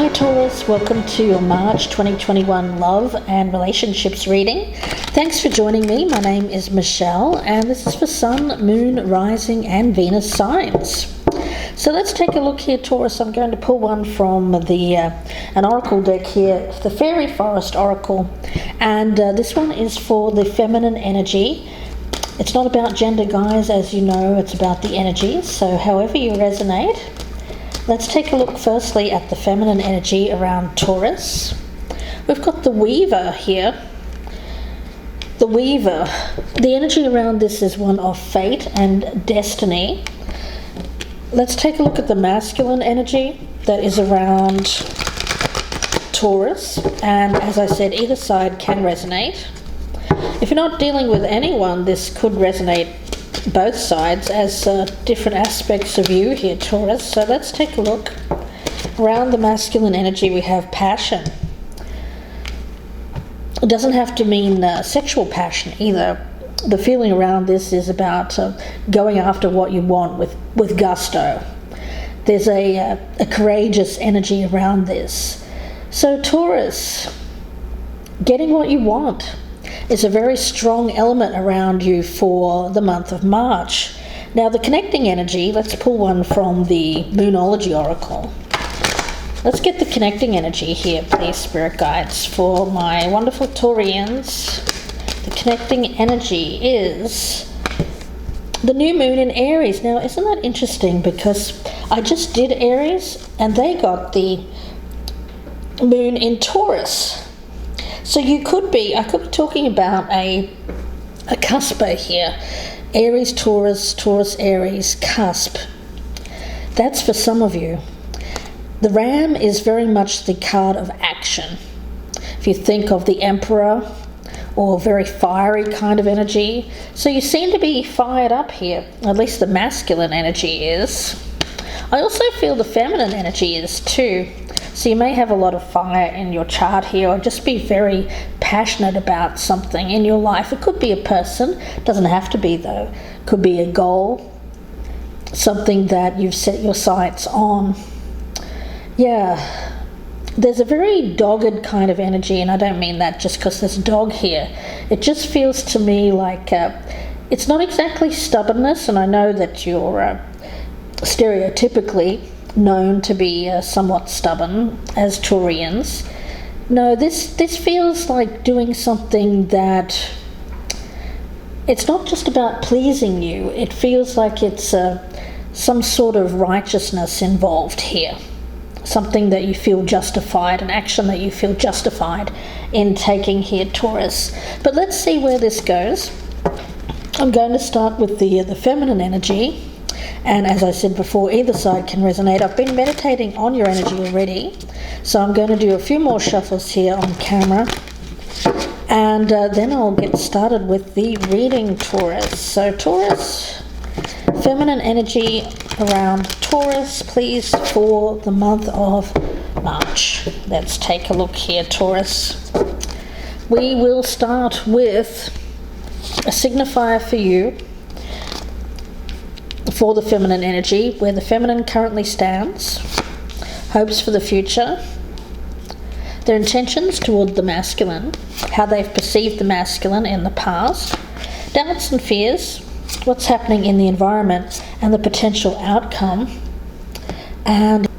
Hi Taurus, welcome to your March 2021 love and relationships reading. Thanks for joining me. My name is Michelle and this is for Sun, Moon, Rising and Venus signs. So let's take a look here, Taurus. I'm going to pull one from an oracle deck here, the Fairy Forest Oracle, and this one is for the feminine energy. It's not about gender, guys, as you know, it's about the energy, so however you resonate. Let's take a look firstly at the feminine energy around Taurus. We've got the Weaver here. The Weaver, the energy around this is one of fate and destiny. Let's take a look at the masculine energy that is around Taurus, and as I said, either side can resonate. If you're not dealing with anyone, this could resonate both sides as different aspects of you here, Taurus. So let's take a look. Around the masculine energy we have passion. It doesn't have to mean sexual passion either. The feeling around this is about going after what you want with gusto. There's a courageous energy around this. So Taurus, getting what you want is a very strong element around you for the month of March. Now the connecting energy, let's pull one from the Moonology Oracle. Let's get the connecting energy here, please, Spirit Guides, for my wonderful Taurians. The connecting energy is the new moon in Aries. Now isn't that interesting, because I just did Aries and they got the moon in Taurus. So I could be talking about a cusper here. Aries, Taurus, Taurus, Aries, cusp. That's for some of you. The Ram is very much the card of action. If you think of the Emperor, or very fiery kind of energy. So you seem to be fired up here. At least the masculine energy is. I also feel the feminine energy is too. So you may have a lot of fire in your chart here, or just be very passionate about something in your life. It could be a person, doesn't have to be though. Could be a goal, something that you've set your sights on. Yeah, there's a very dogged kind of energy, and I don't mean that just because there's a dog here. It just feels to me like it's not exactly stubbornness, and I know that you're stereotypically known to be somewhat stubborn as Taurians. No, this feels like doing something that it's not just about pleasing you. It feels like it's some sort of righteousness involved here. Something that you feel justified, an action that you feel justified in taking here, Taurus. But let's see where this goes. I'm going to start with the feminine energy. And as I said before, either side can resonate. I've been meditating on your energy already, so I'm going to do a few more shuffles here on camera, and then I'll get started with the reading, Taurus. So Taurus, feminine energy around Taurus, please, for the month of March. Let's take a look here, Taurus. We will start with a signifier for you for the feminine energy, where the feminine currently stands, hopes for the future, their intentions toward the masculine, how they've perceived the masculine in the past, doubts and fears, what's happening in the environment and the potential outcome, and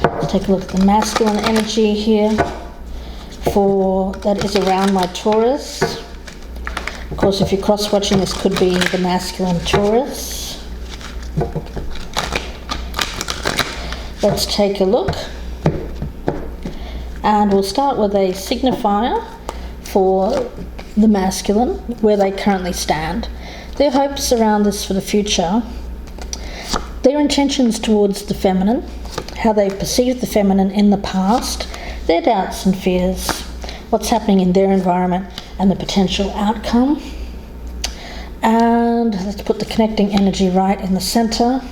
let's take a look at the masculine energy here for that is around my Taurus. Of course, if you're cross-watching, this could be the masculine Taurus. Let's take a look. And we'll start with a signifier for the masculine, where they currently stand. Their hopes around this for the future. Their intentions towards the feminine. How they've perceived the feminine in the past. Their doubts and fears. What's happening in their environment and the potential outcome. And let's put the connecting energy right in the center.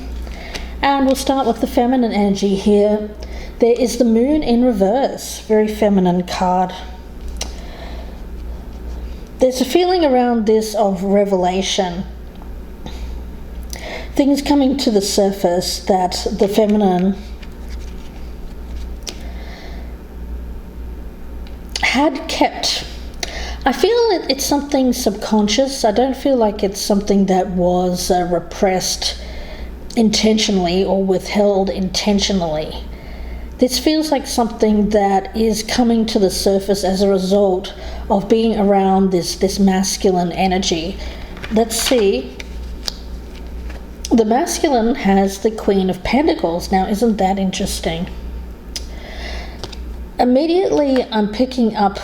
And we'll start with the feminine energy here. There is the moon in reverse, very feminine card. There's a feeling around this of revelation. things coming to the surface that the feminine had kept. I feel it's something subconscious. I don't feel like it's something that was repressed intentionally or withheld intentionally. This feels like something that is coming to the surface as a result of being around this masculine energy. Let's see. The masculine has the Queen of Pentacles. Now, isn't that interesting? Immediately, I'm picking up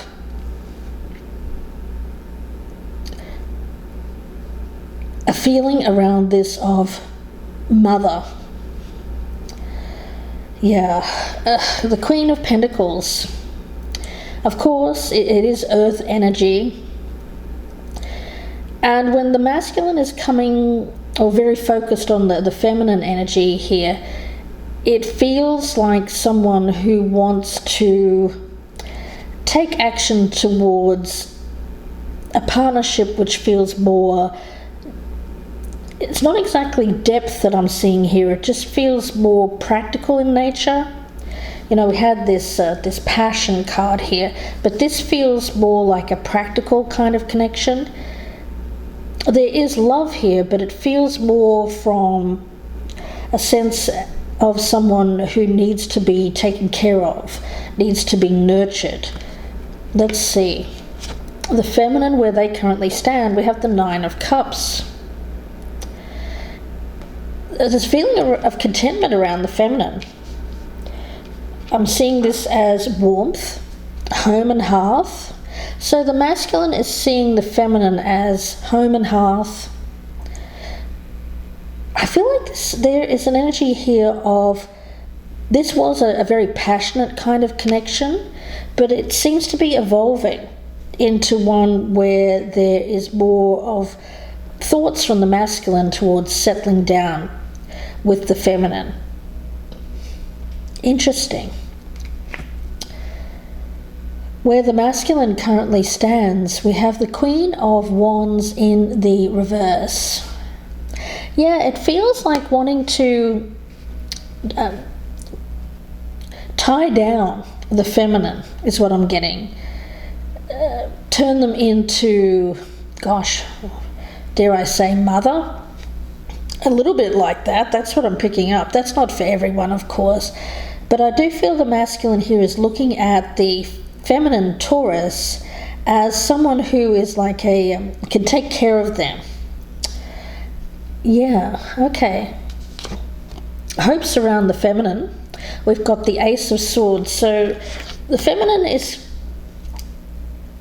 a feeling around this of mother. Yeah, the Queen of Pentacles. Of course, it is earth energy. And when the masculine is coming, or very focused on the feminine energy here, it feels like someone who wants to take action towards a partnership which feels more, it's not exactly depth that I'm seeing here, it just feels more practical in nature. You know, we had this passion card here, but this feels more like a practical kind of connection. There is love here, but it feels more from a sense of someone who needs to be taken care of, needs to be nurtured. Let's see. The feminine, where they currently stand, we have the Nine of Cups. There's this feeling of contentment around the feminine. I'm seeing this as warmth, home and hearth. So the masculine is seeing the feminine as home and hearth. I feel like there is an energy here of, this was a very passionate kind of connection, but it seems to be evolving into one where there is more of thoughts from the masculine towards settling down with the feminine. Interesting. Where the masculine currently stands, we have the Queen of Wands in the reverse. Yeah, it feels like wanting to tie down the feminine is what I'm getting. Turn them into, gosh, dare I say, mother? A little bit like that. That's what I'm picking up. That's not for everyone, of course. But I do feel the masculine here is looking at the feminine Taurus as someone who is like can take care of them. Yeah, okay. Hopes around the feminine. We've got the Ace of Swords. So the feminine is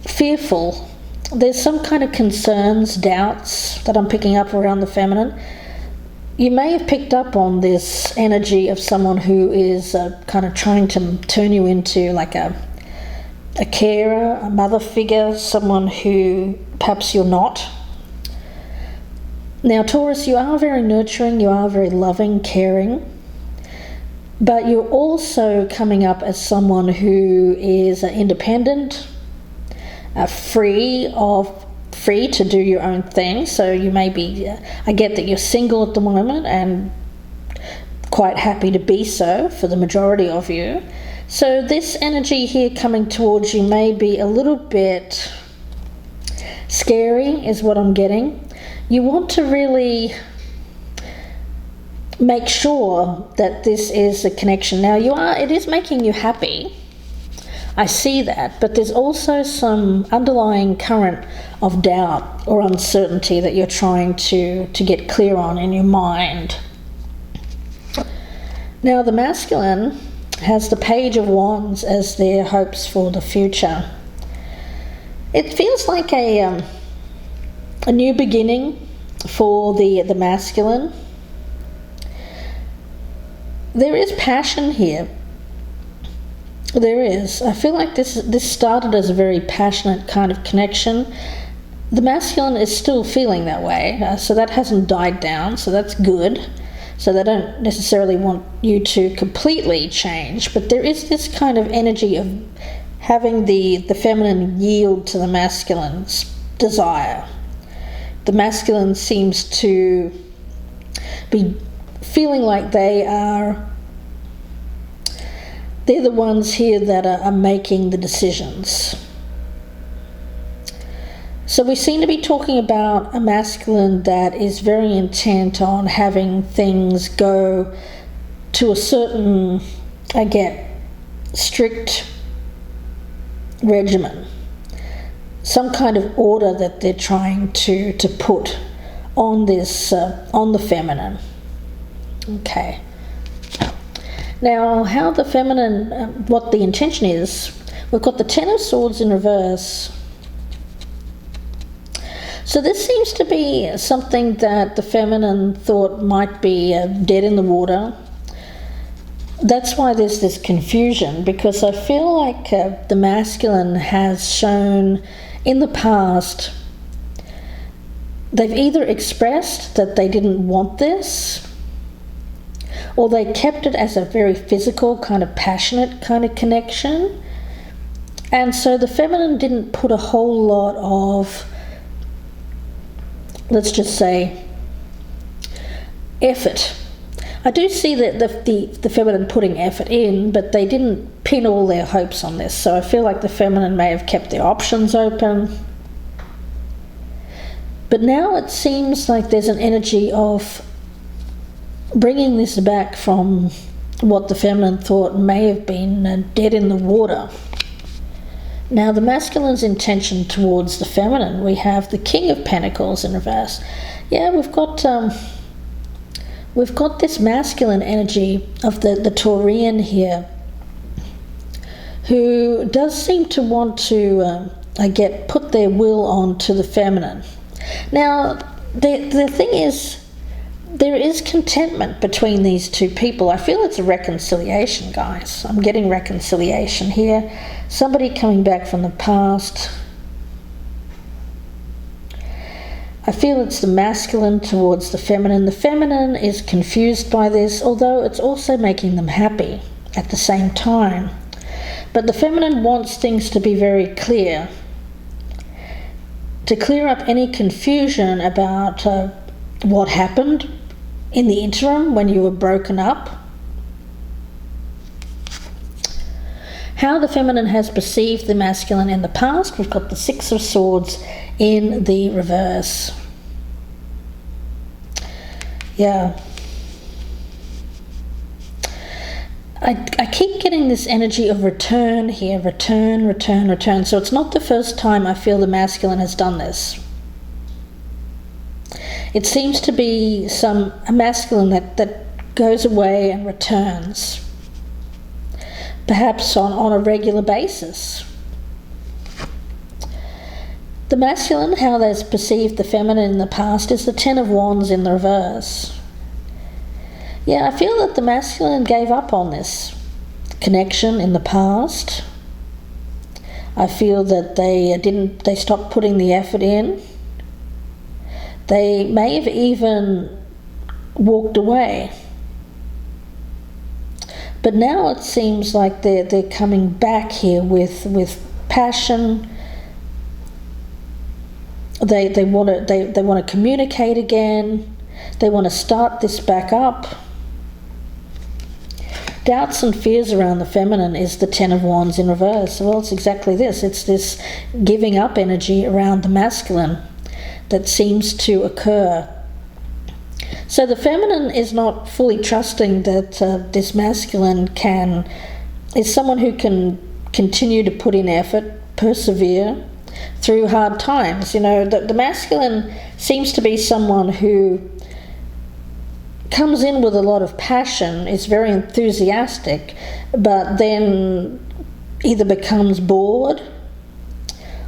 fearful. There's some kind of concerns, doubts that I'm picking up around the feminine. You may have picked up on this energy of someone who is kind of trying to turn you into like a carer, a mother figure, someone who perhaps you're not. Now, Taurus, you are very nurturing, you are very loving, caring, but you're also coming up as someone who is independent, free to do your own thing. So you may be, I get that you're single at the moment and quite happy to be so for the majority of you. So this energy here coming towards you may be a little bit scary is what I'm getting. You want to really make sure that this is a connection. Now it is making you happy. I see that, but there's also some underlying current of doubt or uncertainty that you're trying to get clear on in your mind. Now the masculine has the Page of Wands as their hopes for the future. It feels like a new beginning for the masculine. There is passion here. There is. I feel like this started as a very passionate kind of connection. The masculine is still feeling that way, so that hasn't died down, so that's good. So they don't necessarily want you to completely change, but there is this kind of energy of having the feminine yield to the masculine's desire. The masculine seems to be feeling like they're the ones here that are making the decisions. So we seem to be talking about a masculine that is very intent on having things go to a certain, strict regimen, some kind of order that they're trying to put on this, on the feminine. Okay. Now, how the feminine, what the intention is, we've got the Ten of Swords in reverse. So this seems to be something that the feminine thought might be dead in the water. That's why there's this confusion, because I feel like the masculine has shown in the past, they've either expressed that they didn't want this, or they kept it as a very physical, kind of passionate kind of connection. And so the feminine didn't put a whole lot of, let's just say, effort. I do see that the feminine putting effort in, but they didn't pin all their hopes on this. So I feel like the feminine may have kept their options open. But now it seems like there's an energy of bringing this back from what the feminine thought may have been dead in the water. Now, the masculine's intention towards the feminine, we have the King of Pentacles in reverse. Yeah, we've got this masculine energy of the Taurian here, who does seem to want to, put their will onto the feminine. Now, the thing is, there is contentment between these two people. I feel it's a reconciliation, guys. I'm getting reconciliation here. Somebody coming back from the past. I feel it's the masculine towards the feminine. The feminine is confused by this, although it's also making them happy at the same time. But the feminine wants things to be very clear, to clear up any confusion about what happened in the interim when you were broken up. How the feminine has perceived the masculine in the past. We've got the Six of Swords in the reverse. Yeah. I keep getting this energy of return here. Return, return, return. So it's not the first time I feel the masculine has done this. It seems to be a masculine that goes away and returns, perhaps on a regular basis. The masculine, how they've perceived the feminine in the past, is the Ten of Wands in the reverse. Yeah, I feel that the masculine gave up on this connection in the past. I feel that they stopped putting the effort in. They may have even walked away. But now it seems like they're coming back here with passion. They want to communicate again. They want to start this back up. Doubts and fears around the feminine is the Ten of Wands in reverse. Well, it's exactly this. It's this giving up energy around the masculine that seems to occur. So the feminine is not fully trusting that this masculine is someone who can continue to put in effort, persevere through hard times. You know, the masculine seems to be someone who comes in with a lot of passion, is very enthusiastic, but then either becomes bored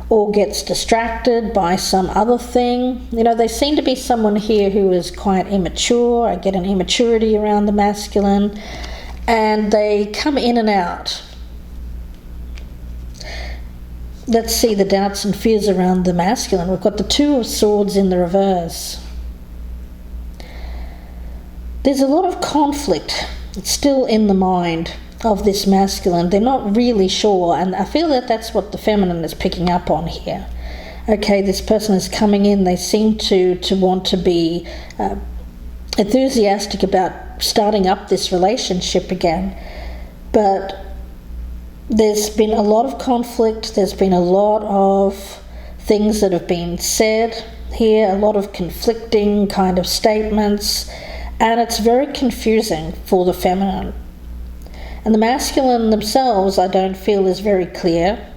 or gets distracted by some other thing. You know, they seem to be someone here who is quite immature. I get an immaturity around the masculine, and they come in and out. Let's see the doubts and fears around the masculine. We've got the Two of Swords in the reverse. There's a lot of conflict still in the mind of this masculine. They're not really sure, and I feel that that's what the feminine is picking up on here. Okay, this person is coming in, they seem to want to be enthusiastic about starting up this relationship again, but there's been a lot of conflict, there's been a lot of things that have been said here, a lot of conflicting kind of statements, and it's very confusing for the feminine. And the masculine themselves, I don't feel, is very clear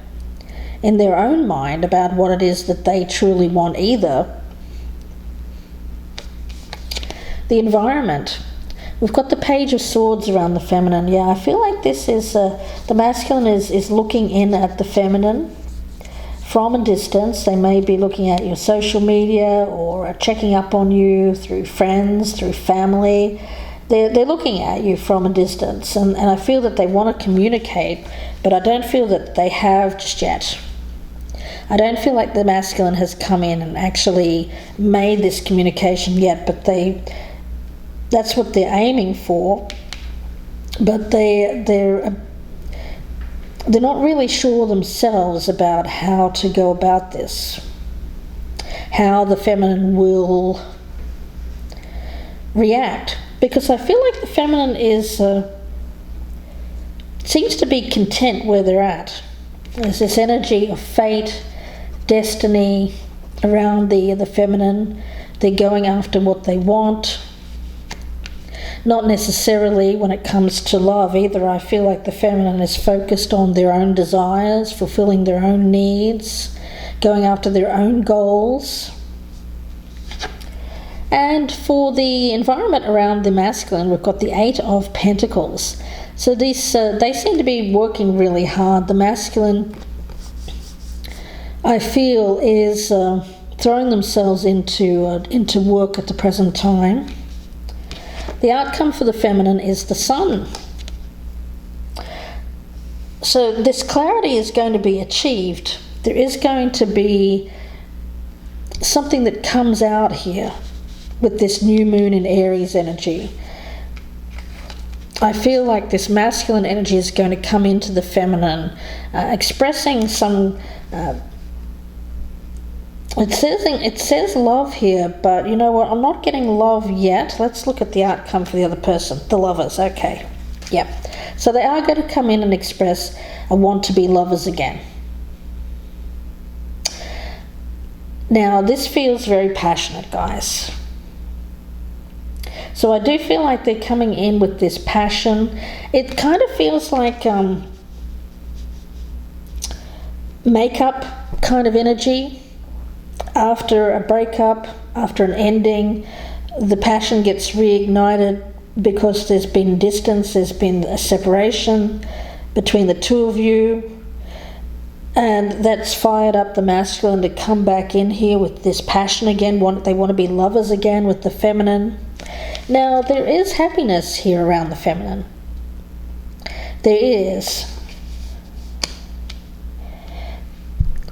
in their own mind about what it is that they truly want either. The environment. We've got the Page of Swords around the feminine. Yeah, I feel like this is, the masculine is looking in at the feminine from a distance. They may be looking at your social media or checking up on you through friends, through family. They're looking at you from a distance, and I feel that they want to communicate, but I don't feel that they have just yet. I don't feel like the masculine has come in and actually made this communication yet, but that's what they're aiming for, but they're not really sure themselves about how to go about this, how the feminine will react, because I feel like the feminine seems to be content where they're at. There's this energy of fate, destiny around the feminine. They're going after what they want. Not necessarily when it comes to love either. I feel like the feminine is focused on their own desires, fulfilling their own needs, going after their own goals. And for the environment around the masculine, we've got the Eight of Pentacles. So these they seem to be working really hard. The masculine, I feel, is throwing themselves into work at the present time. The outcome for the feminine is the Sun. So this clarity is going to be achieved. There is going to be something that comes out here with this new moon in Aries energy. I feel like this masculine energy is going to come into the feminine, expressing some... It says love here, but you know what? I'm not getting love yet. Let's look at the outcome for the other person. The lovers, okay. Yep. So they are going to come in and express a want to be lovers again. Now, this feels very passionate, guys. So I do feel like they're coming in with this passion. It kind of feels like makeup kind of energy. After a breakup, after an ending, the passion gets reignited because there's been distance, there's been a separation between the two of you, and that's fired up the masculine to come back in here with this passion again. They want to be lovers again with the feminine. Now, there is happiness here around the feminine. There is.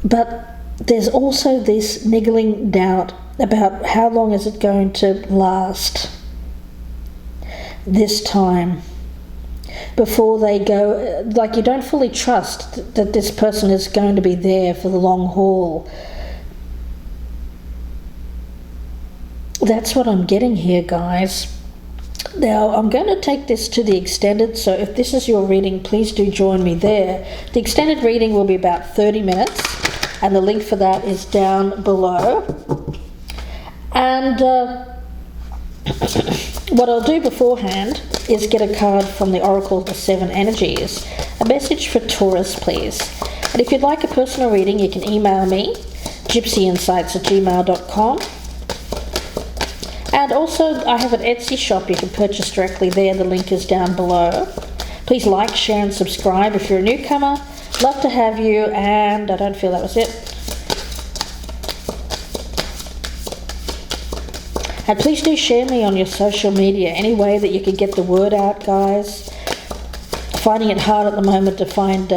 But there's also this niggling doubt about how long is it going to last this time before they go. Like, you don't fully trust that this person is going to be there for the long haul. That's what I'm getting here, guys. Now, I'm going to take this to the extended, so if this is your reading, please do join me there. The extended reading will be about 30 minutes. And the link for that is down below. And what I'll do beforehand is get a card from the Oracle of the Seven Energies. A message for Taurus, please. And if you'd like a personal reading, you can email me, gypsyinsights@gmail.com. And also, I have an Etsy shop you can purchase directly there. The link is down below. Please like, share, and subscribe if you're a newcomer. Love to have you, and I don't feel that was it. And please do share me on your social media, any way that you can get the word out, guys. Finding it hard at the moment to find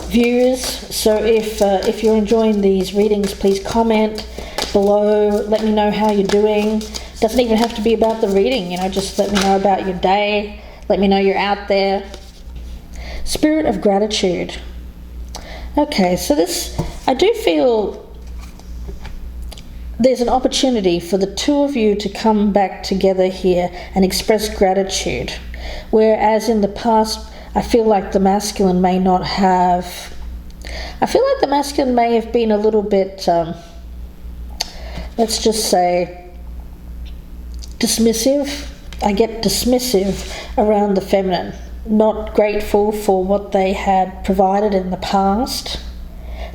views, so if you're enjoying these readings, please comment below, let me know how you're doing. Doesn't even have to be about the reading, just let me know about your day, let me know you're out there. Spirit of gratitude. Okay, so this, I do feel there's an opportunity for the two of you to come back together here and express gratitude. Whereas in the past, I feel like the masculine may not have... I feel like the masculine may have been a little bit, let's just say, dismissive. I get dismissive around the feminine. Not grateful for what they had provided in the past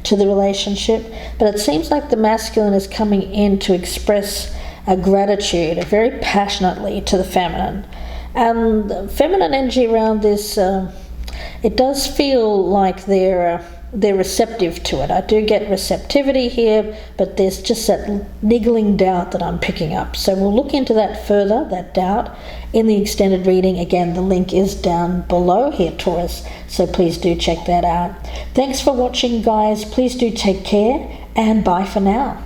to the relationship, but it seems like the masculine is coming in to express a gratitude very passionately to the feminine. And the feminine energy around this, it does feel like they're receptive to it. I do get receptivity here, but there's just that niggling doubt that I'm picking up. So we'll look into that further, that doubt, in the extended reading. Again, the link is down below here, Taurus, so please do check that out. Thanks for watching, guys. Please do take care, and bye for now.